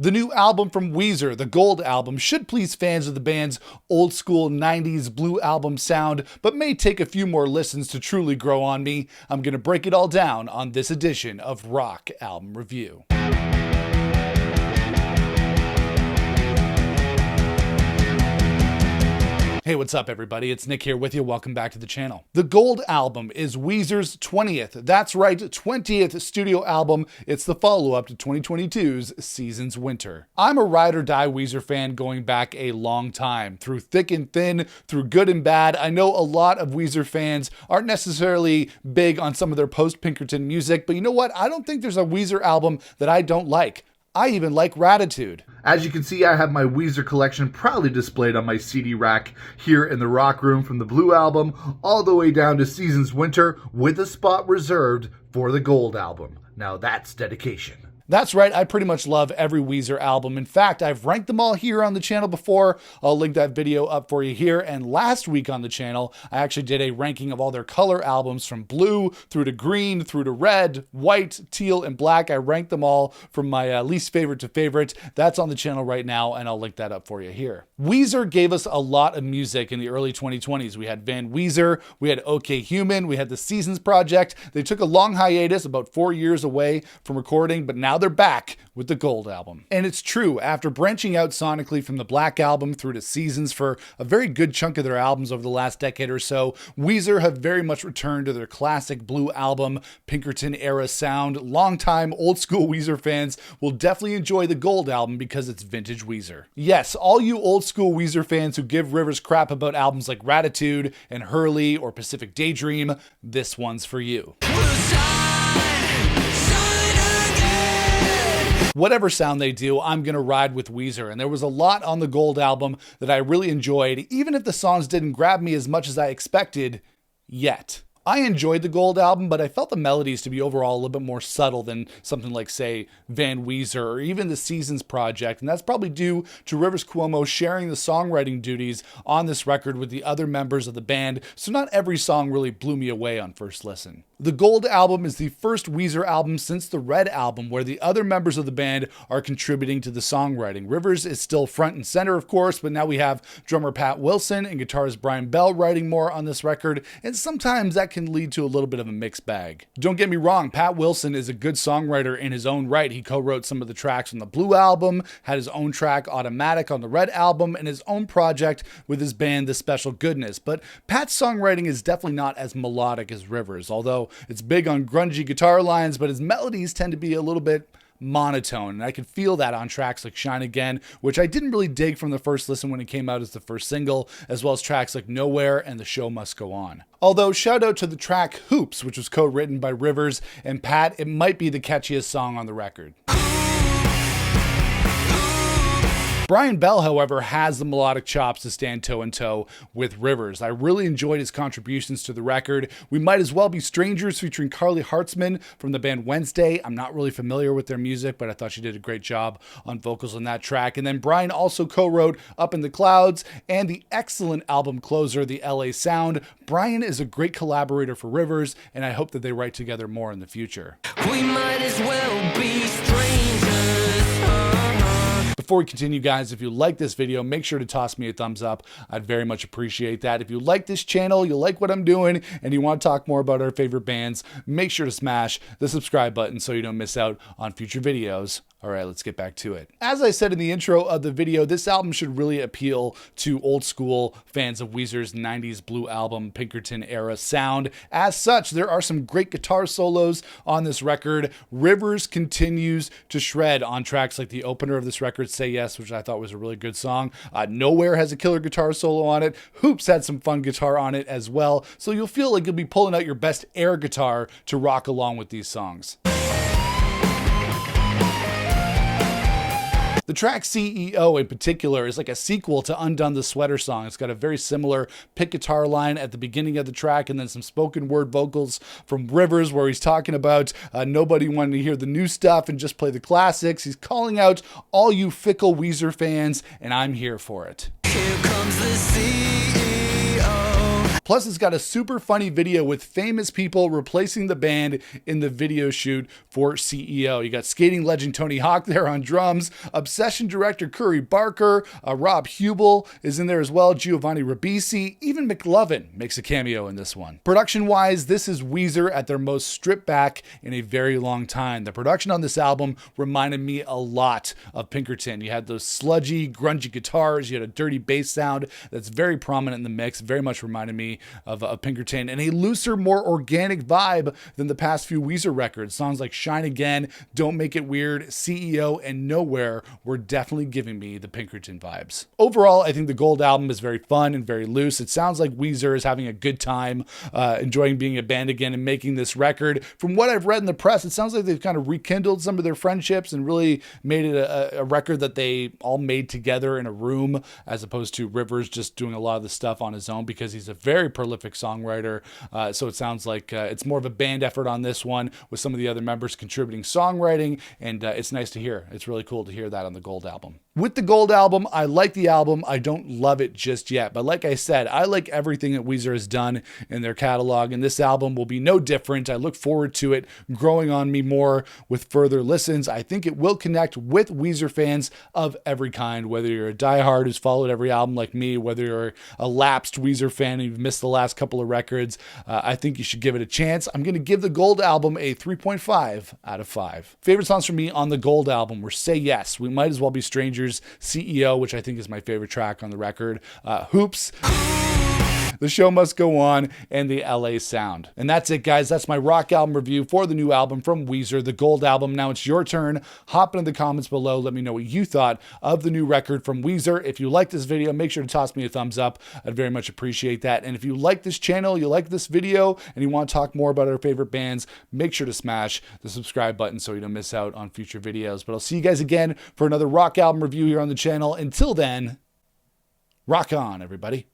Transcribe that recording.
The new album from Weezer, the Gold album, should please fans of the band's old school 90s Blue album sound, but may take a few more listens to truly grow on me. I'm going to break it all down on this edition of Rock Album Review. Hey, what's up everybody? It's Nick here with you. Welcome back to the channel. The Gold album is Weezer's 20th, that's right, 20th studio album. It's the follow-up to 2022's Seasons Winter. I'm a ride or die Weezer fan going back a long time. Through thick and thin, through good and bad. I know a lot of Weezer fans aren't necessarily big on some of their post-Pinkerton music, but you know what? I don't think there's a Weezer album that I don't like. I even like Raditude. As you can see, I have my Weezer collection proudly displayed on my CD rack here in the Rock Room, from the Blue album all the way down to Seasons Winter, with a spot reserved for the Gold album. Now that's dedication. That's right, I pretty much love every Weezer album. In fact, I've ranked them all here on the channel before. I'll link that video up for you here. And last week on the channel, I actually did a ranking of all their color albums from blue through to green, through to red, white, teal, and black. I ranked them all from my least favorite to favorite. That's on the channel right now, and I'll link that up for you here. Weezer gave us a lot of music in the early 2020s. We had Van Weezer, we had OK Human, we had the Seasons Project. They took a long hiatus, about 4 years away from recording, but now they're back with the Gold album. And it's true, after branching out sonically from the Black album through to Seasons for a very good chunk of their albums over the last decade or so, Weezer have very much returned to their classic Blue album, Pinkerton era sound. Longtime old school Weezer fans will definitely enjoy the Gold album because it's vintage Weezer. Yes, all you old school Weezer fans who give Rivers crap about albums like Raditude and Hurley or Pacific Daydream, this one's for you. Whatever sound they do, I'm gonna ride with Weezer, and there was a lot on the Gold album that I really enjoyed, even if the songs didn't grab me as much as I expected yet. I enjoyed the Gold album, but I felt the melodies to be overall a little bit more subtle than something like, say, Van Weezer or even the Seasons Project, and that's probably due to Rivers Cuomo sharing the songwriting duties on this record with the other members of the band, so not every song really blew me away on first listen. The Gold album is the first Weezer album since the Red album where the other members of the band are contributing to the songwriting. Rivers is still front and center, of course, but now we have drummer Pat Wilson and guitarist Brian Bell writing more on this record, and sometimes that can lead to a little bit of a mixed bag. Don't get me wrong, Pat Wilson is a good songwriter in his own right. He co-wrote some of the tracks on the Blue album, had his own track Automatic on the Red album, and his own project with his band The Special Goodness. But Pat's songwriting is definitely not as melodic as Rivers, although it's big on grungy guitar lines, but his melodies tend to be a little bit monotone, and I could feel that on tracks like Shine Again, which I didn't really dig from the first listen when it came out as the first single, as well as tracks like Nowhere and The Show Must Go On. Although, shout out to the track Hoops, which was co-written by Rivers and Pat. It might be the catchiest song on the record. Brian Bell, however, has the melodic chops to stand toe-in-toe with Rivers. I really enjoyed his contributions to the record. We Might As Well Be Strangers featuring Carly Hartzman from the band Wednesday. I'm not really familiar with their music, but I thought she did a great job on vocals on that track. And then Brian also co-wrote Up in the Clouds and the excellent album closer, The LA Sound. Brian is a great collaborator for Rivers, and I hope that they write together more in the future. We might as well be strangers. Before we continue, guys, if you like this video, make sure to toss me a thumbs up. I'd very much appreciate that. If you like this channel, you like what I'm doing, and you want to talk more about our favorite bands, make sure to smash the subscribe button so you don't miss out on future videos. All right, let's get back to it. As I said in the intro of the video, this album should really appeal to old school fans of Weezer's 90s Blue album, Pinkerton era sound. As such, there are some great guitar solos on this record. Rivers continues to shred on tracks like the opener of this record, Say Yes, which I thought was a really good song. Nowhere has a killer guitar solo on it. Hoops had some fun guitar on it as well. So you'll feel like you'll be pulling out your best air guitar to rock along with these songs. The track CEO in particular is like a sequel to Undone the Sweater song. It's got a very similar pick guitar line at the beginning of the track and then some spoken word vocals from Rivers where he's talking about nobody wanting to hear the new stuff and just play the classics. He's calling out all you fickle Weezer fans, and I'm here for it. Here comes the CEO. Plus, it's got a super funny video with famous people replacing the band in the video shoot for CEO. You got skating legend Tony Hawk there on drums, Obsession director Curry Barker, Rob Hubel is in there as well, Giovanni Ribisi, even McLovin makes a cameo in this one. Production-wise, this is Weezer at their most stripped back in a very long time. The production on this album reminded me a lot of Pinkerton. You had those sludgy, grungy guitars, you had a dirty bass sound that's very prominent in the mix, very much reminded me of Pinkerton, and a looser, more organic vibe than the past few Weezer records. Songs like Shine Again, Don't Make It Weird, CEO, and Nowhere were definitely giving me the Pinkerton vibes. Overall, I think the Gold album is very fun and very loose. It sounds like Weezer is having a good time, enjoying being a band again and making this record. From what I've read in the press, it sounds like they've kind of rekindled some of their friendships and really made it a record that they all made together in a room, as opposed to Rivers just doing a lot of the stuff on his own, because he's a very prolific songwriter. So it sounds like it's more of a band effort on this one, with some of the other members contributing songwriting, and it's nice to hear. It's really cool to hear that on the Gold album. With the Gold album, I like the album. I don't love it just yet, but like I said, I like everything that Weezer has done in their catalog, and this album will be no different. I look forward to it growing on me more with further listens. I think it will connect with Weezer fans of every kind, whether you're a diehard who's followed every album like me, whether you're a lapsed Weezer fan and you've missed the last couple of records. I think you should give it a chance. I'm going to give the Gold album a 3.5 out of 5. Favorite songs for me on the Gold album were Say Yes, We Might As Well Be Strangers, CEO, which I think is my favorite track on the record, Hoops, The Show Must Go On, and the LA Sound. And that's it, guys. That's my rock album review for the new album from Weezer, the Gold album. Now it's your turn. Hop into the comments below. Let me know what you thought of the new record from Weezer. If you like this video, make sure to toss me a thumbs up. I'd very much appreciate that. And if you like this channel, you like this video, and you want to talk more about our favorite bands, make sure to smash the subscribe button so you don't miss out on future videos. But I'll see you guys again for another rock album review here on the channel. Until then, rock on, everybody.